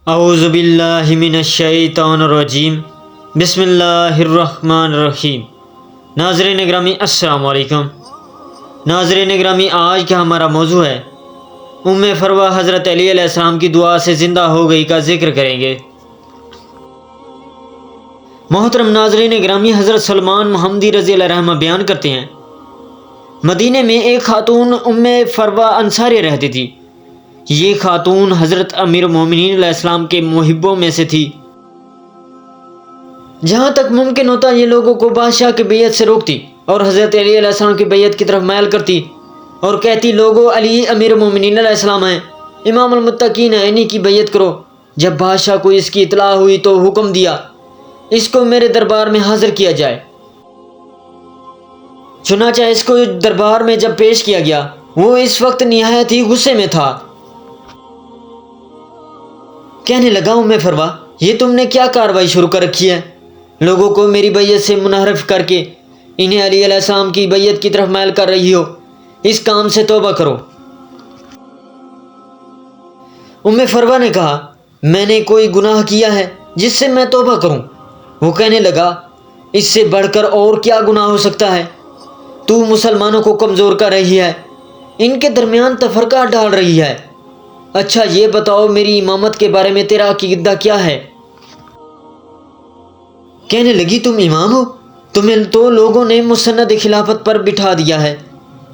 اعوذ باللہ من الشیطان الرجیم، بسم اللہ الرحمن الرحیم۔ ناظرین گرامی السلام علیکم۔ ناظرین گرامی، آج کا ہمارا موضوع ہے ام فروہ حضرت علی علیہ السلام کی دعا سے زندہ ہو گئی کا ذکر کریں گے۔ محترم ناظرین گرامی، حضرت سلمان محمدی رضی اللہ عنہ بیان کرتے ہیں، مدینے میں ایک خاتون ام فروہ انصاری رہتی تھی۔ یہ خاتون حضرت امیر المومنین علیہ السلام کے محبوں میں سے تھی۔ جہاں تک ممکن ہوتا یہ لوگوں کو بادشاہ کی بیعت سے روکتی اور حضرت علی علیہ السلام کی بیعت کی طرف مائل کرتی اور کہتی، لوگوں، علی امیر المومنین علیہ السلام ہیں، امام المتقین ہیں، انہی کی بیعت کرو۔ جب بادشاہ کو اس کی اطلاع ہوئی تو حکم دیا، اس کو میرے دربار میں حاضر کیا جائے۔ چنانچہ اس کو دربار میں جب پیش کیا گیا، وہ اس وقت نہایت ہی غصے میں تھا۔ کہنے لگا، ام فروہ، یہ تم نے کیا کارروائی شروع کر رکھی ہے؟ لوگوں کو میری بیعت سے منحرف کر کے انہیں علی علیہ السلام کی بیعت کی طرف مائل کر رہی ہو۔ اس کام سے توبہ کرو۔ ام فروہ نے کہا، میں نے کوئی گناہ کیا ہے جس سے میں توبہ کروں؟ وہ کہنے لگا، اس سے بڑھ کر اور کیا گناہ ہو سکتا ہے؟ تو مسلمانوں کو کمزور کر رہی ہے، ان کے درمیان تفرقہ ڈال رہی ہے۔ اچھا یہ بتاؤ، میری امامت کے بارے میں تیرا عقیدہ کیا ہے؟ کہنے لگی، تم امام ہو؟ تمہیں تو لوگوں نے مسند خلافت پر بٹھا دیا ہے۔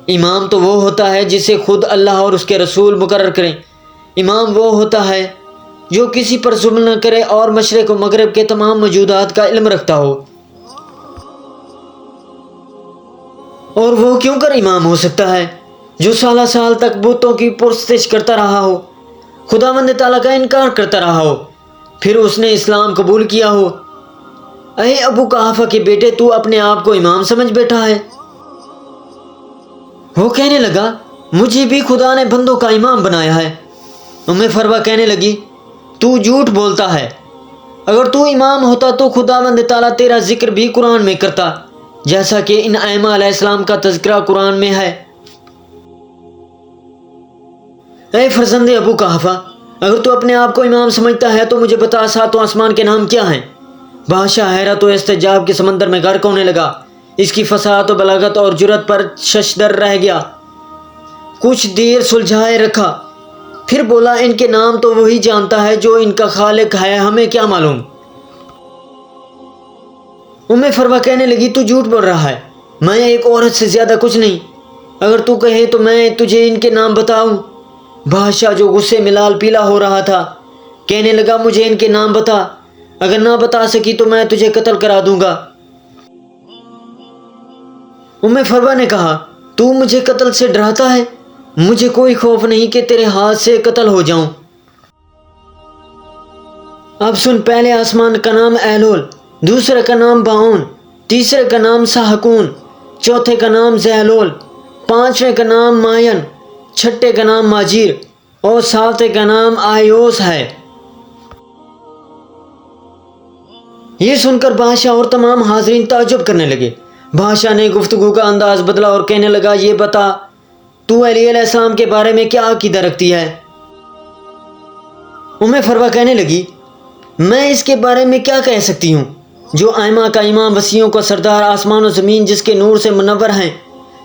امام تو وہ ہوتا ہے جسے خود اللہ اور اس کے رسول مقرر کریں۔ امام وہ ہوتا ہے جو کسی پر ظلم نہ کرے اور مشرق و مغرب کے تمام موجودات کا علم رکھتا ہو۔ اور وہ کیوں کر امام ہو سکتا ہے جو سالہ سال تک بتوں کی پرستش کرتا رہا ہو، خداوند تعالیٰ کا انکار کرتا رہا ہو، پھر اس نے اسلام قبول کیا ہو؟ اے ابو قحافہ کے بیٹے، تو اپنے آپ کو امام سمجھ بیٹھا ہے۔ وہ کہنے لگا، مجھے بھی خدا نے بندوں کا امام بنایا ہے۔ ام فروہ کہنے لگی، تو جھوٹ بولتا ہے۔ اگر تو امام ہوتا تو خداوند تعالیٰ تیرا ذکر بھی قرآن میں کرتا، جیسا کہ ان ائمہ علیہ السلام کا تذکرہ قرآن میں ہے۔ اے فرزند ابو قحافہ، اگر تو اپنے آپ کو امام سمجھتا ہے تو مجھے بتا، ساتوں آسمان کے نام کیا ہیں؟ بادشاہ حیرت و استعجاب کے سمندر میں غرق ہونے لگا۔ اس کی فصاحت و بلاغت اور جرأت پر ششدر رہ گیا۔ کچھ دیر سلجھائے رکھا، پھر بولا، ان کے نام تو وہی جانتا ہے جو ان کا خالق ہے، ہمیں کیا معلوم؟ ام فروہ کہنے لگی، تو جھوٹ بول رہا ہے، میں ایک عورت سے زیادہ کچھ نہیں۔ اگر تو کہے تو میں تجھے ان کے نام بتاؤں۔ بادشاہ جو غصے میں لال پیلا ہو رہا تھا کہنے لگا، مجھے ان کے نام بتا، اگر نہ بتا سکی تو میں تجھے قتل کرا دوں گا۔ ام فروہ نے کہا، تو مجھے قتل سے ڈراتا ہے؟ مجھے کوئی خوف نہیں کہ تیرے ہاتھ سے قتل ہو جاؤں۔ اب سن، پہلے آسمان کا نام ایلول، دوسرے کا نام باؤن، تیسرے کا نام ساہکون، چوتھے کا نام زہلول، پانچویں کا نام ماین، چھٹے کا نام ماجیر اور ساتویں کا نام آیوس ہے۔ یہ سن کر بادشاہ اور تمام حاضرین تعجب کرنے لگے۔ بادشاہ نے گفتگو کا انداز بدلا اور کہنے لگا، یہ بتا، تو علی علیہ السلام کے بارے میں کیا عقیدہ رکھتی ہے؟ ام فروہ کہنے لگی، میں اس کے بارے میں کیا کہہ سکتی ہوں؟ جو ائمہ کا امام، وسیعوں کا سردار، آسمان و زمین جس کے نور سے منور ہیں،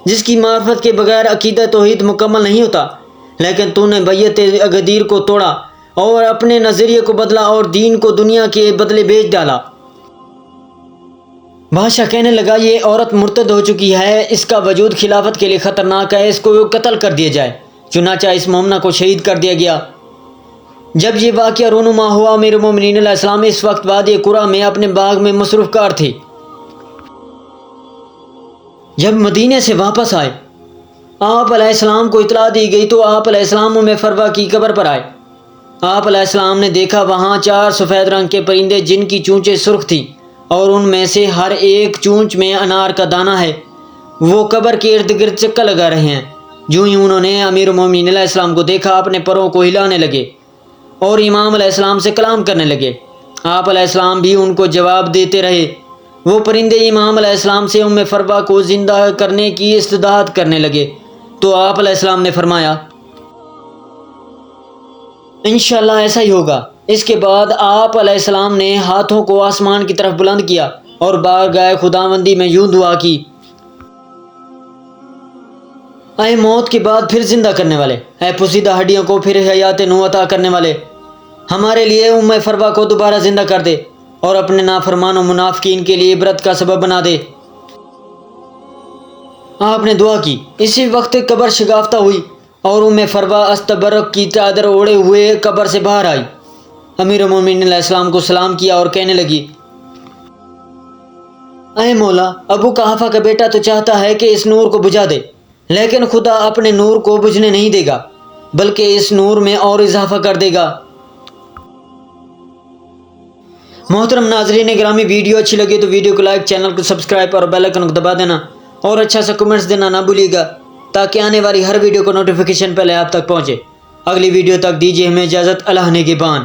جس کی معرفت کے بغیر عقیدہ توحید مکمل نہیں ہوتا، لیکن تو نے بیعت غدیر کو توڑا اور اپنے نظریے کو بدلا اور دین کو دنیا کے بدلے بیچ ڈالا۔ بادشاہ کہنے لگا، یہ عورت مرتد ہو چکی ہے، اس کا وجود خلافت کے لیے خطرناک ہے، اس کو قتل کر دیا جائے۔ چنانچہ اس مومنہ کو شہید کر دیا گیا۔ جب یہ واقعہ رونما ہوا، امیر المومنین علیہ السلام اس وقت وادی قرا میں اپنے باغ میں مصروف کار تھے۔ جب مدینے سے واپس آئے، آپ علیہ السلام کو اطلاع دی گئی تو آپ علیہ السلام ام فروہ کی قبر پر آئے۔ آپ علیہ السلام نے دیکھا وہاں 4 سفید رنگ کے پرندے جن کی چونچیں سرخ تھیں اور ان میں سے ہر ایک چونچ میں انار کا دانہ ہے، وہ قبر کے ارد گرد چکر لگا رہے ہیں۔ جو ہی انہوں نے امیر المومنین علیہ السلام کو دیکھا، اپنے پروں کو ہلانے لگے اور امام علیہ السلام سے کلام کرنے لگے۔ آپ علیہ السلام بھی ان کو جواب دیتے رہے۔ وہ پرندے امام علیہ السلام سے ام فروہ کو زندہ کرنے کی استدعا کرنے لگے تو آپ علیہ السلام نے فرمایا، انشاءاللہ ایسا ہی ہوگا، اس کے بعد آپ علیہ السلام نے ہاتھوں کو آسمان کی طرف بلند کیا اور بارگاہ خداوندی میں یوں دعا کی: اے موت کے بعد پھر زندہ کرنے والے، اے پوسیدہ ہڈیوں کو پھر حیات نو عطا کرنے والے، ہمارے لیے ام فروا کو دوبارہ زندہ کر دے اور اپنے نافرمان و منافقین کے لیے عبرت کا سبب بنا دے۔ آپ نے دعا کی، اسی وقت قبر شگافتہ ہوئی اور ام فروا استبرق کی چادر اوڑھے ہوئے قبر سے باہر آئی۔ امیر المومنین علیہ السلام کو سلام کیا اور کہنے لگی: اے مولا، ابو قحافہ کا بیٹا تو چاہتا ہے کہ اس نور کو بجھا دے، لیکن خدا اپنے نور کو بجھنے نہیں دے گا بلکہ اس نور میں اور اضافہ کر دے گا۔ محترم ناظرین گرامی، ویڈیو اچھی لگی تو ویڈیو کو لائک، چینل کو سبسکرائب اور بیل آئیکن کو دبا دینا اور اچھا سا کمنٹس دینا نہ بھولیے گا تاکہ آنے والی ہر ویڈیو کو نوٹیفیکیشن پہلے آپ تک پہنچے۔ اگلی ویڈیو تک دیجیے ہمیں اجازت، اللہ نگہبان۔